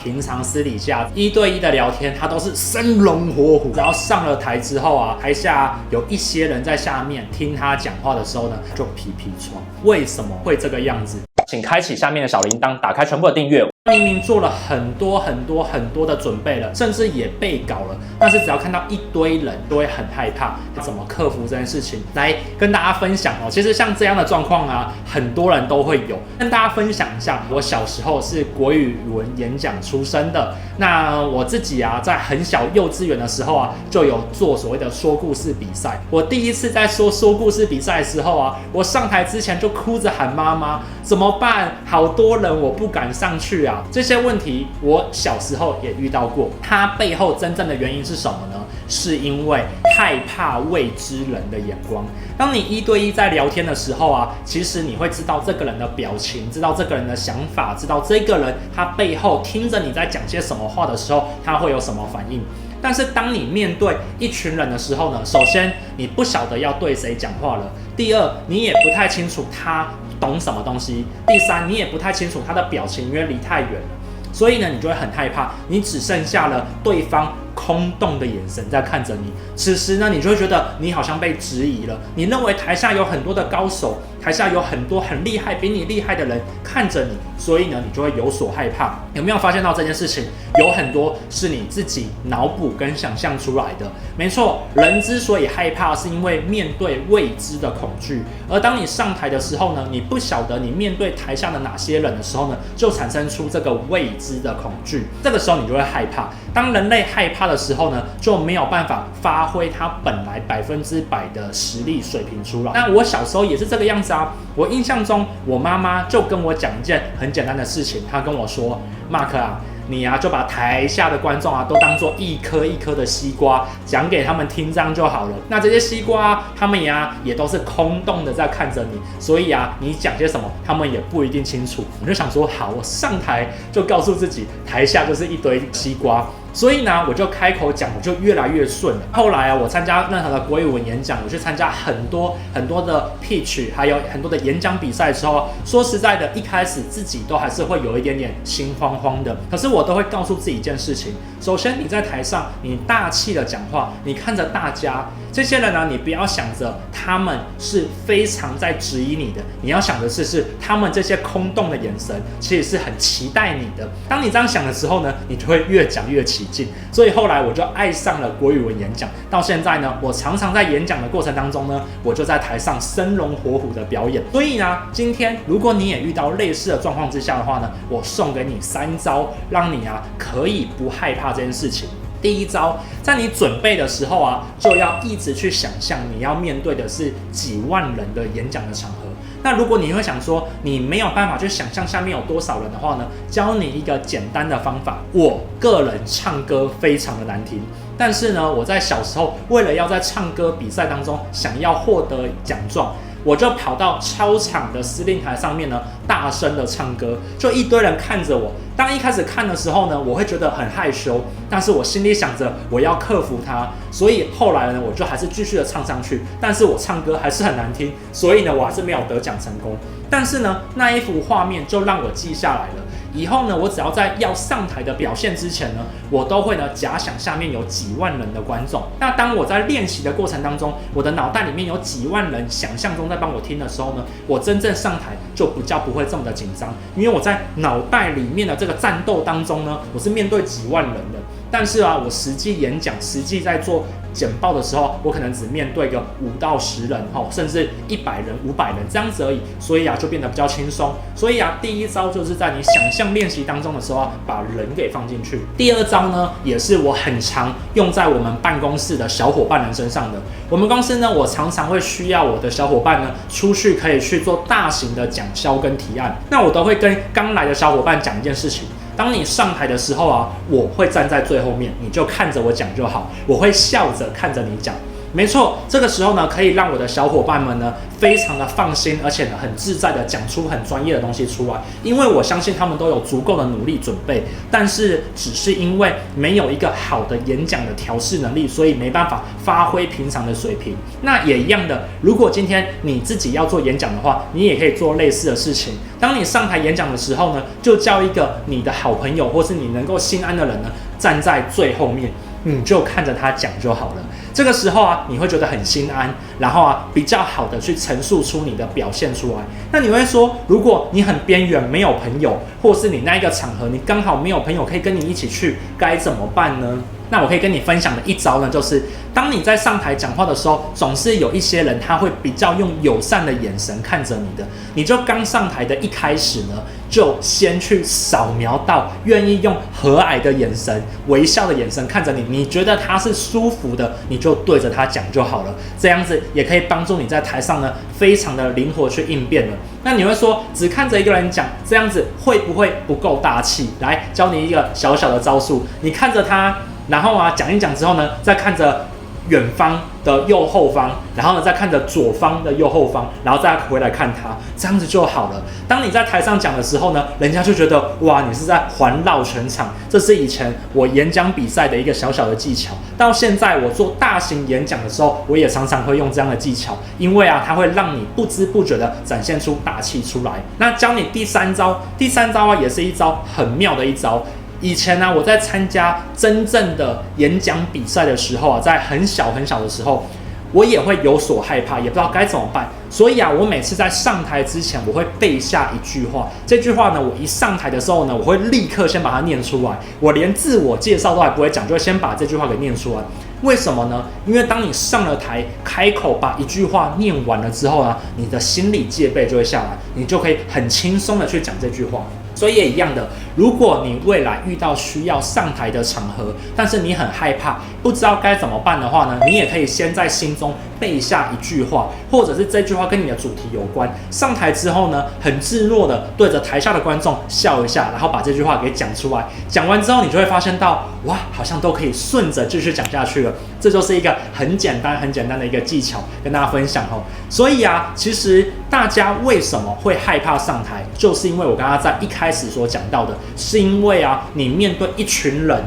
平常私底下1对1的聊天，他都是生龙活虎。只要上了台之后啊，台下有一些人在下面听他讲话的时候呢，就皮皮窗。为什么会这个样子？请开启下面的小铃铛，打开全部的订阅。明明做了很多的准备了，甚至也备稿了，但是只要看到一堆人，都会很害怕。怎么克服这件事情？来跟大家分享哦。其实像这样的状况啊，很多人都会有。跟大家分享一下，我小时候是国语文演讲出身的。那我自己啊，在很小幼稚园的时候啊，就有做所谓的说故事比赛。我第一次在说故事比赛的时候啊，我上台之前就哭着喊妈妈，怎么办？好多人我不敢上去啊。这些问题我小时候也遇到过，它背后真正的原因是什么呢？是因为害怕未知人的眼光。当你1对1在聊天的时候啊，其实你会知道这个人的表情，知道这个人的想法，知道这个人他背后听着你在讲些什么话的时候，他会有什么反应。但是当你面对一群人的时候呢，首先你不晓得要对谁讲话了，第二你也不太清楚他懂什么东西，第三你也不太清楚他的表情，因为离太远了，所以呢你就会很害怕，你只剩下了对方空洞的眼神在看着你。此时呢，你就会觉得你好像被质疑了。你认为台下有很多的高手，台下有很多很厉害、比你厉害的人看着你，所以呢，你就会有所害怕。有没有发现到这件事情？有很多是你自己脑补跟想象出来的。没错，人之所以害怕，是因为面对未知的恐惧。而当你上台的时候呢，你不晓得你面对台下的哪些人的时候呢，就产生出这个未知的恐惧。这个时候你就会害怕。当人类害怕的时候呢，就没有办法发挥他本来100%的实力水平出来。那我小时候也是这个样子啊。我印象中，我妈妈就跟我讲一件很简单的事情，她跟我说：“Mark 啊，你啊就把台下的观众啊都当作一颗一颗的西瓜，讲给他们听，这样就好了。那这些西瓜啊，他们呀也都是空洞的在看着你，所以啊，你讲些什么，他们也不一定清楚。”我就想说，好，我上台就告诉自己，台下就是一堆西瓜。所以呢，我就开口讲，我就越来越顺了。后来啊，我参加任何的国语文演讲，我去参加很多的 pitch， 还有很多的演讲比赛的时候，说实在的，一开始自己都还是会有一点点心慌慌的。可是我都会告诉自己一件事情：首先，你在台上，你大气的讲话，你看着大家，这些人呢，你不要想着他们是非常在质疑你的，你要想的是他们这些空洞的眼神，其实是很期待你的。当你这样想的时候呢，你就会越讲越起劲。所以后来我就爱上了国语文演讲，到现在呢，我常常在演讲的过程当中呢，我就在台上生龙活虎的表演。所以呢，今天如果你也遇到类似的状况之下的话呢，我送给你3招，让你啊可以不害怕这件事情。第一招，在你准备的时候啊，就要一直去想象你要面对的是几万人的演讲的场合。那如果你会想说你没有办法去想象下面有多少人的话呢，教你一个简单的方法。我个人唱歌非常的难听，但是呢，我在小时候为了要在唱歌比赛当中想要获得奖状，我就跑到操场的司令台上面呢，大声的唱歌，就一堆人看着我。当一开始看的时候呢，我会觉得很害羞，但是我心里想着我要克服它，所以后来呢，我就还是继续的唱上去。但是我唱歌还是很难听，所以呢，我还是没有得奖成功。但是呢，那一幅画面就让我记下来了。以后呢，我只要在要上台的表现之前呢，我都会呢假想下面有几万人的观众。那当我在练习的过程当中，我的脑袋里面有几万人想象中在帮我听的时候呢，我真正上台就比较不会这么的紧张，因为我在脑袋里面的这个战斗当中呢，我是面对几万人的。但是啊，我实际演讲、实际在做简报的时候，我可能只面对个5到10人，甚至100人、500人这样子而已，所以啊，就变得比较轻松。所以啊，第一招就是在你想象练习当中的时候啊，把人给放进去。第二招呢，也是我很常用在我们办公室的小伙伴人身上的。我们公司呢，我常常会需要我的小伙伴呢出去可以去做大型的讲销跟提案，那我都会跟刚来的小伙伴讲一件事情。当你上台的时候啊，我会站在最后面，你就看着我讲就好，我会笑着看着你讲。没错，这个时候呢，可以让我的小伙伴们呢非常的放心，而且呢很自在的讲出很专业的东西出来，因为我相信他们都有足够的努力准备，但是只是因为没有一个好的演讲的调试能力，所以没办法发挥平常的水平。那也一样的，如果今天你自己要做演讲的话，你也可以做类似的事情。当你上台演讲的时候呢，就叫一个你的好朋友或是你能够心安的人呢站在最后面，你就看着他讲就好了。这个时候啊，你会觉得很心安，然后啊，比较好的去陈述出你的表现出来。那你会说，如果你很边缘，没有朋友，或是你那一个场合你刚好没有朋友可以跟你一起去，该怎么办呢？那我可以跟你分享的一招呢，就是当你在上台讲话的时候，总是有一些人他会比较用友善的眼神看着你的，你就刚上台的一开始呢，就先去扫描到愿意用和蔼的眼神、微笑的眼神看着你，你觉得他是舒服的，你就对着他讲就好了。这样子也可以帮助你在台上呢，非常的灵活去应变了。那你会说，只看着一个人讲，这样子会不会不够大气？来，教你一个小小的招数，你看着他。然后啊，讲一讲之后呢，再看着远方的右后方，然后呢，再看着左方的右后方，然后再回来看他，这样子就好了。当你在台上讲的时候呢，人家就觉得哇，你是在环绕全场。这是以前我演讲比赛的一个小小的技巧。到现在我做大型演讲的时候，我也常常会用这样的技巧，因为啊，它会让你不知不觉的展现出大气出来。那教你第三招啊，也是一招很妙的一招。以前呢，我在参加真正的演讲比赛的时候啊，在很小的时候，我也会有所害怕，也不知道该怎么办。所以啊，我每次在上台之前，我会背下一句话。这句话呢，我一上台的时候呢，我会立刻先把它念出来。我连自我介绍都还不会讲，就会先把这句话给念出来。为什么呢？因为当你上了台，开口把一句话念完了之后呢，你的心理戒备就会下来，你就可以很轻松的去讲这句话。所以也一样的，如果你未来遇到需要上台的场合，但是你很害怕，不知道该怎么办的话呢，你也可以先在心中背下一句话，或者是这句话跟你的主题有关。上台之后呢，很自若的对着台下的观众笑一下，然后把这句话给讲出来。讲完之后，你就会发现到，哇，好像都可以顺着继续讲下去了。这就是一个很简单的一个技巧，跟大家分享哦。所以啊，其实大家为什么会害怕上台，就是因为我刚刚在一开始所讲到的，是因为啊，你面对一群人，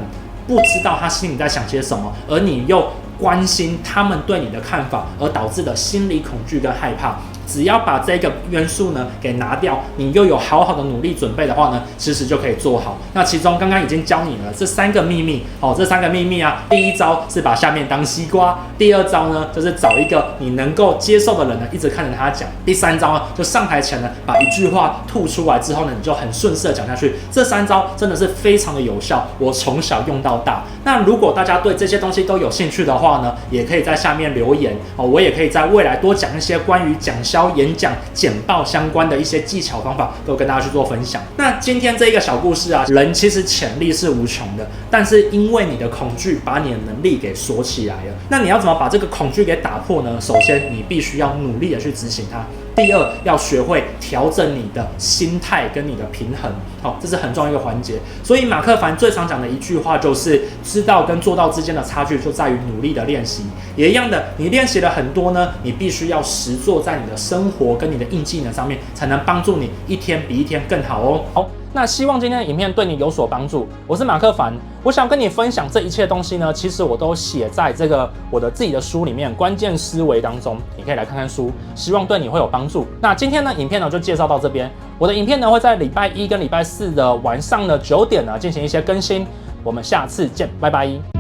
不知道他心里在想些什么，而你又关心他们对你的看法，而导致的心理恐惧跟害怕。只要把这个元素呢给拿掉，你又有好好的努力准备的话呢，其实就可以做好。那其中刚刚已经教你了这3个秘密哦，这3个秘密啊，第一招是把下面当西瓜，第二招呢就是找一个你能够接受的人呢，一直看着他讲，第3招呢就上台前呢把一句话吐出来之后呢，你就很顺势的讲下去。这3招真的是非常的有效，我从小用到大。那如果大家对这些东西都有兴趣的话呢，也可以在下面留言哦，我也可以在未来多讲一些关于讲演讲、简报相关的一些技巧方法，都跟大家去做分享。那今天这一个小故事啊，人其实潜力是无穷的，但是因为你的恐惧把你的能力给锁起来了。那你要怎么把这个恐惧给打破呢？首先，你必须要努力的去执行它。第二，要学会调整你的心态跟你的平衡，好，这是很重要一个环节。所以马克凡最常讲的一句话就是，知道跟做到之间的差距就在于努力的练习。也一样的，你练习了很多呢，你必须要实作在你的生活跟你的硬技能上面，才能帮助你一天比一天更好哦。好，那希望今天的影片对你有所帮助。我是马克凡，我想跟你分享这一切东西呢，其实我都写在这个我的自己的书里面《关键思维》当中，你可以来看看书，希望对你会有帮助。那今天呢，影片呢就介绍到这边。我的影片呢会在礼拜1跟礼拜4的晚上的9点呢进行一些更新。我们下次见，拜拜。